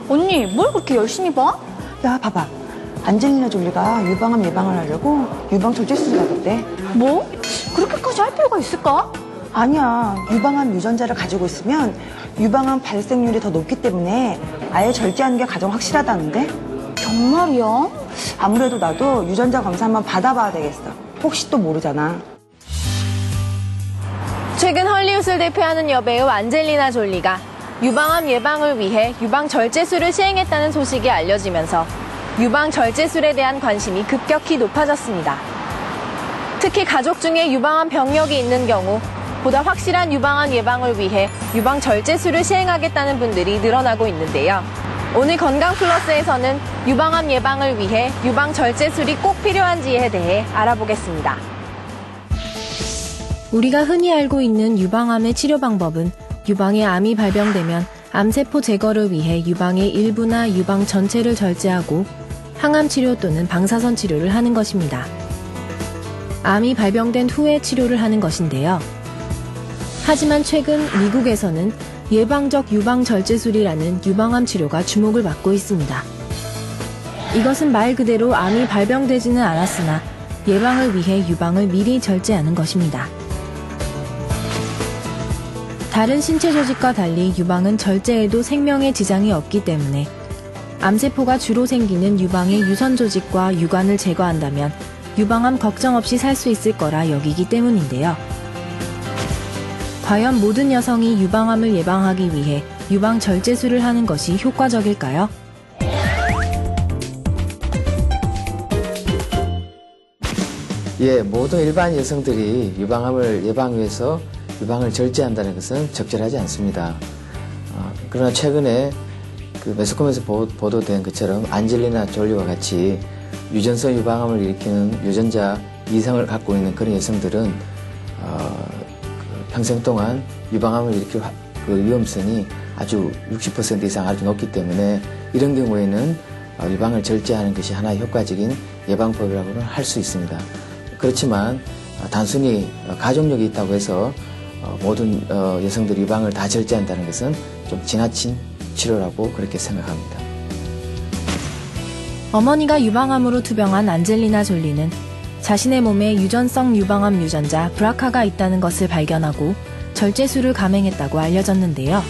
언니, 뭘 그렇게 열심히 봐? 야, 봐봐. 안젤리나 졸리가 유방암 예방을 하려고 유방 절제술을 하던데. 뭐? 그렇게까지 할 필요가 있을까? 아니야. 유방암 유전자를 가지고 있으면 유방암 발생률이 더 높기 때문에 아예 절제하는 게 가장 확실하다는데. 정말이야? 아무래도 나도 유전자 검사 한번 받아봐야 되겠어. 혹시 또 모르잖아. 최근 헐리우드를 대표하는 여배우 안젤리나 졸리가 유방암 예방을 위해 유방절제술을 시행했다는 소식이 알려지면서 유방절제술에 대한 관심이 급격히 높아졌습니다. 특히 가족 중에 유방암 병력이 있는 경우 보다 확실한 유방암 예방을 위해 유방절제술을 시행하겠다는 분들이 늘어나고 있는데요. 오늘 건강플러스에서는 유방암 예방을 위해 유방절제술이 꼭 필요한지에 대해 알아보겠습니다. 우리가 흔히 알고 있는 유방암의 치료 방법은 유방에 암이 발병되면 암세포 제거를 위해 유방의 일부나 유방 전체를 절제하고 항암 치료 또는 방사선 치료를 하는 것입니다. 암이 발병된 후에 치료를 하는 것인데요. 하지만 최근 미국에서는 예방적 유방절제술이라는 유방암 치료가 주목을 받고 있습니다. 이것은 말 그대로 암이 발병되지는 않았으나 예방을 위해 유방을 미리 절제하는 것입니다. 다른 신체 조직과 달리 유방은 절제에도 생명에 지장이 없기 때문에 암세포가 주로 생기는 유방의 유선 조직과 유관을 제거한다면 유방암 걱정 없이 살 수 있을 거라 여기기 때문인데요. 과연 모든 여성이 유방암을 예방하기 위해 유방 절제술을 하는 것이 효과적일까요? 예, 모든 일반 여성들이 유방암을 예방 위해서 유방을 절제한다는 것은 적절하지 않습니다. 그러나 최근에 그 매스컴에서 보도된 것처럼 안젤리나 졸리와 같이 유전성 유방암을 일으키는 유전자 이상을 갖고 있는 그런 여성들은 평생 동안 유방암을 일으킬 그 위험성이 아주 60% 이상 아주 높기 때문에 이런 경우에는 유방을 절제하는 것이 하나의 효과적인 예방법이라고는 할 수 있습니다. 그렇지만 단순히 가족력이 있다고 해서 모든 여성들이 유방을 다 절제한다는 것은 좀 지나친 치료라고 그렇게 생각합니다. 어머니가 유방암으로 투병한 안젤리나 졸리는 자신의 몸에 유전성 유방암 유전자 브라카가 있다는 것을 발견하고 절제술을 감행했다고 알려졌는데요.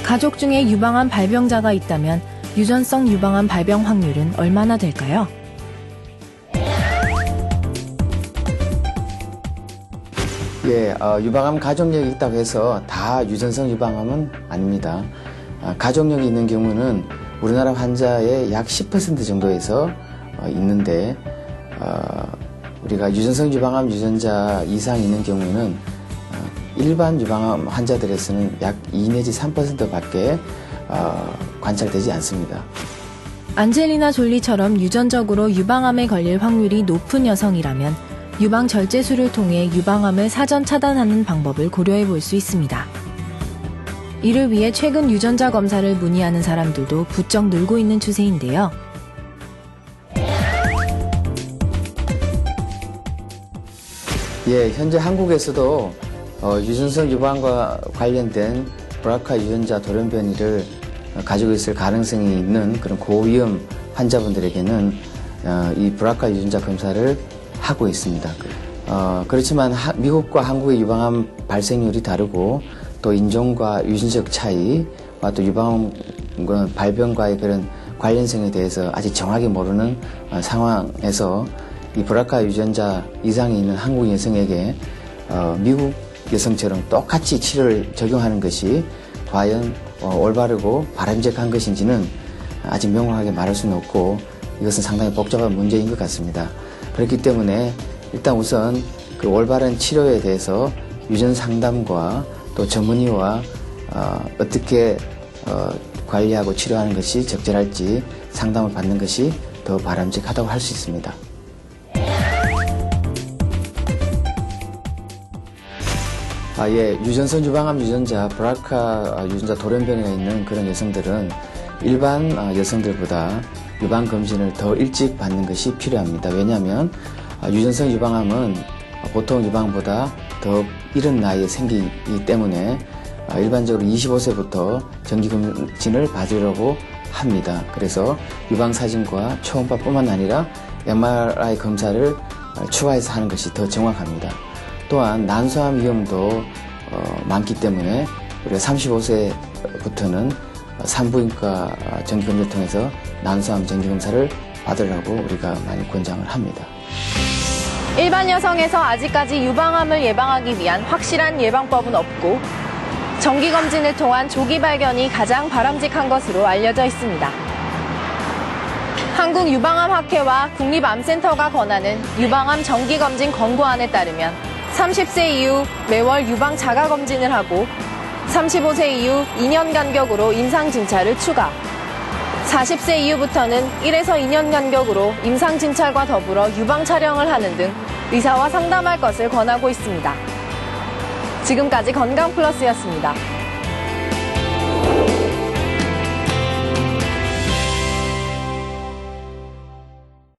가족 중에 유방암 발병자가 있다면 유전성 유방암 발병 확률은 얼마나 될까요? 예, 유방암 가족력이 있다고 해서 다 유전성 유방암은 아닙니다. 가족력이 있는 경우는 우리나라 환자의 약 10% 정도에서 있는데 우리가 유전성 유방암 유전자 이상이 있는 경우에는 일반 유방암 환자들에서는 약 2 내지 3%밖에 관찰되지 않습니다. 안젤리나 졸리처럼 유전적으로 유방암에 걸릴 확률이 높은 여성이라면 유방 절제술을 통해 유방암을 사전 차단하는 방법을 고려해 볼 수 있습니다. 이를 위해 최근 유전자 검사를 문의하는 사람들도 부쩍 늘고 있는 추세인데요. 예, 현재 한국에서도 유전성 유방암과 관련된 브라카 유전자 돌연변이를 가지고 있을 가능성이 있는 그런 고위험 환자분들에게는 이 브라카 유전자 검사를 하고 있습니다. 그렇지만 미국과 한국의 유방암 발생률이 다르고 또 인종과 유전적 차이와 또 유방암 발병과의 그런 관련성에 대해서 아직 정확히 모르는 상황에서 이 브라카 유전자 이상이 있는 한국 여성에게 미국 여성처럼 똑같이 치료를 적용하는 것이 과연 올바르고 바람직한 것인지는 아직 명확하게 말할 수는 없고 이것은 상당히 복잡한 문제인 것 같습니다. 그렇기 때문에 일단 우선 그 올바른 치료에 대해서 유전 상담과 또 전문의와 어떻게 관리하고 치료하는 것이 적절할지 상담을 받는 것이 더 바람직하다고 할 수 있습니다. 예, 유전성 유방암 유전자, 브라카 유전자 돌연변이가 있는 그런 여성들은 일반 여성들보다 유방검진을 더 일찍 받는 것이 필요합니다. 왜냐하면 유전성 유방암은 보통 유방보다 더 이른 나이에 생기기 때문에 일반적으로 25세부터 정기검진을 받으려고 합니다. 그래서 유방사진과 초음파뿐만 아니라 MRI 검사를 추가해서 하는 것이 더 정확합니다. 또한 난소암 위험도 많기 때문에 우리가 35세부터는 산부인과 정기검진을 통해서 난소암 정기검사를 받으라고 우리가 많이 권장을 합니다. 일반 여성에서 아직까지 유방암을 예방하기 위한 확실한 예방법은 없고 정기검진을 통한 조기 발견이 가장 바람직한 것으로 알려져 있습니다. 한국유방암학회와 국립암센터가 권하는 유방암 정기검진 권고안에 따르면 30세 이후 매월 유방 자가검진을 하고 35세 이후 2년 간격으로 임상진찰을 추가, 40세 이후부터는 1에서 2년 간격으로 임상진찰과 더불어 유방 촬영을 하는 등 의사와 상담할 것을 권하고 있습니다. 지금까지 건강플러스였습니다.